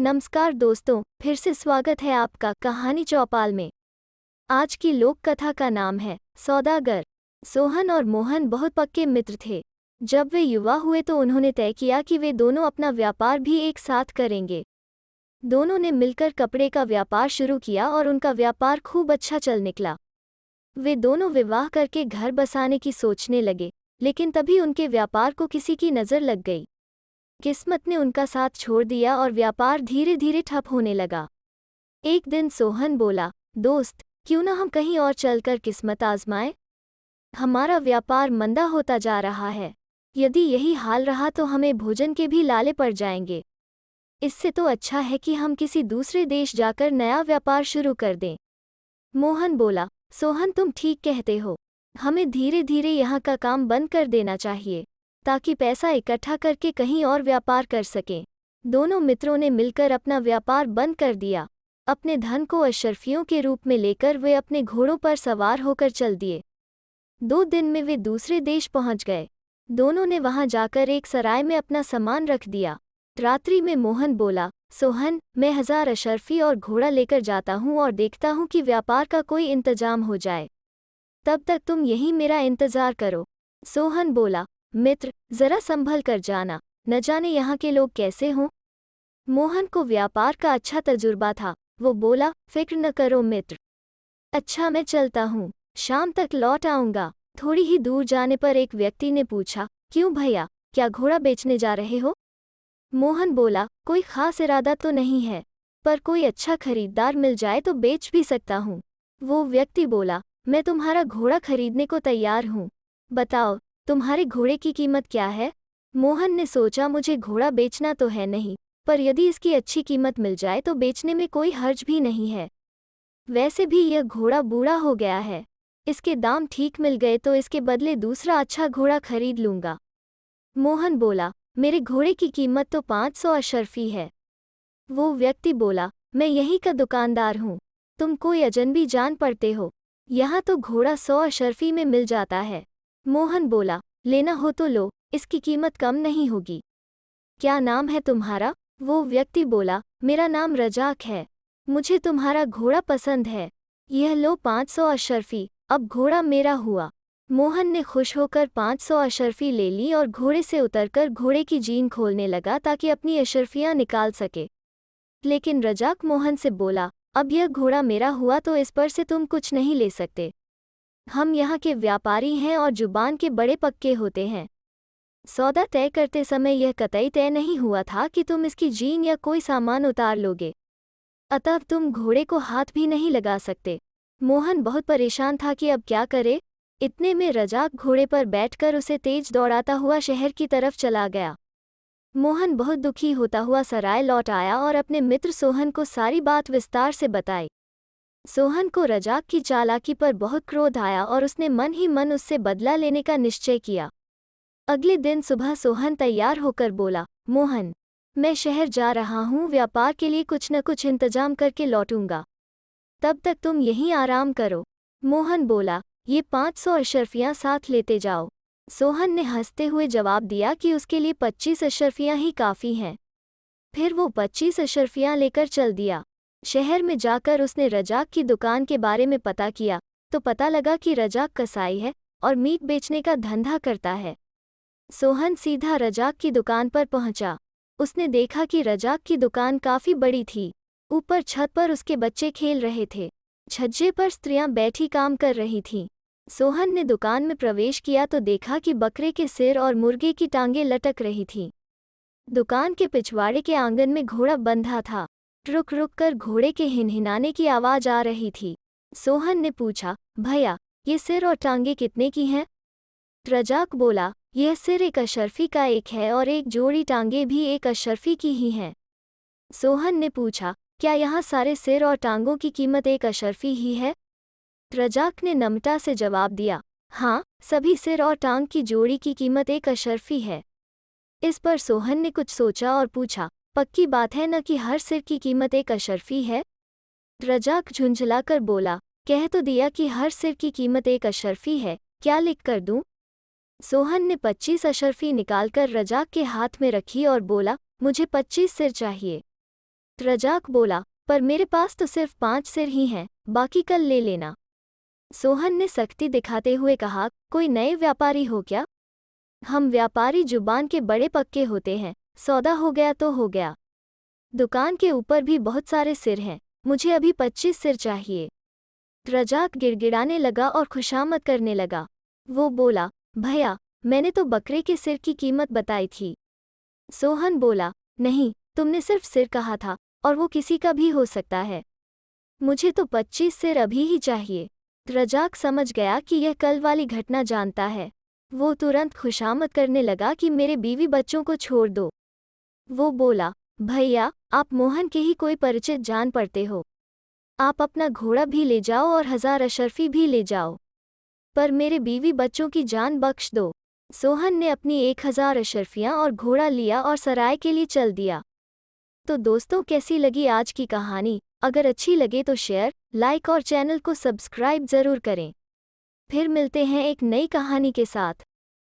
नमस्कार दोस्तों, फिर से स्वागत है आपका कहानी चौपाल में। आज की लोक कथा का नाम है सौदागर। सोहन और मोहन बहुत पक्के मित्र थे। जब वे युवा हुए तो उन्होंने तय किया कि वे दोनों अपना व्यापार भी एक साथ करेंगे। दोनों ने मिलकर कपड़े का व्यापार शुरू किया और उनका व्यापार खूब अच्छा चल निकला। वे दोनों विवाह करके घर बसाने की सोचने लगे, लेकिन तभी उनके व्यापार को किसी की नज़र लग गई। किस्मत ने उनका साथ छोड़ दिया और व्यापार धीरे धीरे ठप होने लगा। एक दिन सोहन बोला, दोस्त, क्यों ना हम कहीं और चलकर किस्मत आजमाएं? हमारा व्यापार मंदा होता जा रहा है। यदि यही हाल रहा तो हमें भोजन के भी लाले पड़ जाएंगे। इससे तो अच्छा है कि हम किसी दूसरे देश जाकर नया व्यापार शुरू कर दें। मोहन बोला, सोहन, तुम ठीक कहते हो। हमें धीरे धीरे यहाँ का काम बंद कर देना चाहिए, ताकि पैसा इकट्ठा करके कहीं और व्यापार कर सकें। दोनों मित्रों ने मिलकर अपना व्यापार बंद कर दिया। अपने धन को अशर्फियों के रूप में लेकर वे अपने घोड़ों पर सवार होकर चल दिए। 2 दिन में वे दूसरे देश पहुंच गए। दोनों ने वहां जाकर एक सराय में अपना सामान रख दिया। रात्रि में मोहन बोला, सोहन, मैं 1000 अशर्फी और घोड़ा लेकर जाता हूं और देखता हूं कि व्यापार का कोई इंतजाम हो जाए। तब तक तुम यहीं मेरा इंतजार करो। सोहन बोला, मित्र, जरा संभल कर जाना, न जाने यहाँ के लोग कैसे हों। मोहन को व्यापार का अच्छा तजुर्बा था। वो बोला, फिक्र न करो मित्र। अच्छा, मैं चलता हूँ, शाम तक लौट आऊँगा। थोड़ी ही दूर जाने पर एक व्यक्ति ने पूछा, क्यों भैया, क्या घोड़ा बेचने जा रहे हो? मोहन बोला, कोई खास इरादा तो नहीं है, पर कोई अच्छा खरीदार मिल जाए तो बेच भी सकता हूँ। वो व्यक्ति बोला, मैं तुम्हारा घोड़ा खरीदने को तैयार हूँ। बताओ, तुम्हारे घोड़े की कीमत क्या है? मोहन ने सोचा, मुझे घोड़ा बेचना तो है नहीं, पर यदि इसकी अच्छी कीमत मिल जाए तो बेचने में कोई हर्ज भी नहीं है। वैसे भी यह घोड़ा बूढ़ा हो गया है। इसके दाम ठीक मिल गए तो इसके बदले दूसरा अच्छा घोड़ा खरीद लूँगा। मोहन बोला, मेरे घोड़े की कीमत तो 500 अशर्फी है। वो व्यक्ति बोला, मैं यहीं का दुकानदार हूँ, तुम कोई अजनबी जान पड़ते हो? यहाँ तो घोड़ा 100 अशर्फी में मिल जाता है। मोहन बोला, लेना हो तो लो, इसकी कीमत कम नहीं होगी। क्या नाम है तुम्हारा? वो व्यक्ति बोला, मेरा नाम रजाक है। मुझे तुम्हारा घोड़ा पसंद है। यह लो 500 अशर्फी, अब घोड़ा मेरा हुआ। मोहन ने खुश होकर 500 अशर्फी ले ली और घोड़े से उतरकर घोड़े की जीन खोलने लगा ताकि अपनी अशर्फियाँ निकाल सके। लेकिन रजाक मोहन से बोला, अब यह घोड़ा मेरा हुआ तो इस पर से तुम कुछ नहीं ले सकते। हम यहाँ के व्यापारी हैं और जुबान के बड़े पक्के होते हैं। सौदा तय करते समय यह कतई तय नहीं हुआ था कि तुम इसकी जीन या कोई सामान उतार लोगे, अतः तुम घोड़े को हाथ भी नहीं लगा सकते। मोहन बहुत परेशान था कि अब क्या करे। इतने में रजाक घोड़े पर बैठकर उसे तेज दौड़ाता हुआ शहर की तरफ चला गया। मोहन बहुत दुखी होता हुआ सराय लौट आया और अपने मित्र सोहन को सारी बात विस्तार से बताई। सोहन को रजाक की चालाकी पर बहुत क्रोध आया और उसने मन ही मन उससे बदला लेने का निश्चय किया। अगले दिन सुबह सोहन तैयार होकर बोला, मोहन, मैं शहर जा रहा हूँ, व्यापार के लिए कुछ न कुछ इंतजाम करके लौटूंगा। तब तक तुम यहीं आराम करो। मोहन बोला, ये 500 अशर्फियाँ साथ लेते जाओ। सोहन ने हंसते हुए जवाब दिया कि उसके लिए 25 अशर्फियाँ ही काफ़ी हैं। फिर वो 25 अशर्फियाँ लेकर चल दिया। शहर में जाकर उसने रजाक की दुकान के बारे में पता किया तो पता लगा कि रजाक कसाई है और मीट बेचने का धंधा करता है। सोहन सीधा रजाक की दुकान पर पहुंचा। उसने देखा कि रजाक की दुकान काफ़ी बड़ी थी। ऊपर छत पर उसके बच्चे खेल रहे थे। छज्जे पर स्त्रियां बैठी काम कर रही थीं। सोहन ने दुकान में प्रवेश किया तो देखा कि बकरे के सिर और मुर्गे की टांगें लटक रही थीं। दुकान के पिछवाड़े के आंगन में घोड़ा बंधा था। रुक रुक कर घोड़े के हिनहिनाने की आवाज़ आ रही थी। सोहन ने पूछा, भैया, ये सिर और टांगें कितने की हैं? रजाक बोला, यह सिर एक अशर्फी का एक है और एक जोड़ी टांगें भी एक अशर्फी की ही हैं। सोहन ने पूछा, क्या यहाँ सारे सिर और टांगों की कीमत एक अशर्फी ही है? रजाक ने नम्रता से जवाब दिया, हाँ, सभी सिर और टांग की जोड़ी की कीमत एक अशर्फी है। इस पर सोहन ने कुछ सोचा और पूछा, पक्की बात है न कि हर सिर की कीमत एक अशर्फी है? रजाक झुंझलाकर बोला, कह तो दिया कि हर सिर की कीमत एक अशर्फी है, क्या लिख कर दूं? सोहन ने 25 अशर्फी निकालकर रजाक के हाथ में रखी और बोला, मुझे 25 सिर चाहिए। रजाक बोला, पर मेरे पास तो सिर्फ 5 सिर ही हैं, बाकी कल ले लेना। सोहन ने सख्ती दिखाते हुए कहा, कोई नए व्यापारी हो क्या? हम व्यापारी जुबान के बड़े पक्के होते हैं, सौदा हो गया तो हो गया। दुकान के ऊपर भी बहुत सारे सिर हैं, मुझे अभी 25 सिर चाहिए। रजाक गिड़गिड़ाने लगा और खुशामद करने लगा। वो बोला, भैया, मैंने तो बकरे के सिर की कीमत बताई थी। सोहन बोला, नहीं, तुमने सिर्फ सिर कहा था, और वो किसी का भी हो सकता है। मुझे तो 25 सिर अभी ही चाहिए। रजाक समझ गया कि यह कल वाली घटना जानता है। वो तुरंत खुशामद करने लगा कि मेरे बीवी बच्चों को छोड़ दो। वो बोला, भैया, आप मोहन के ही कोई परिचित जान पड़ते हो। आप अपना घोड़ा भी ले जाओ और 1000 अशर्फी भी ले जाओ, पर मेरे बीवी बच्चों की जान बख्श दो। सोहन ने अपनी 1000 अशर्फियाँ और घोड़ा लिया और सराय के लिए चल दिया। तो दोस्तों, कैसी लगी आज की कहानी? अगर अच्छी लगे तो शेयर, लाइक और चैनल को सब्सक्राइब ज़रूर करें। फिर मिलते हैं एक नई कहानी के साथ।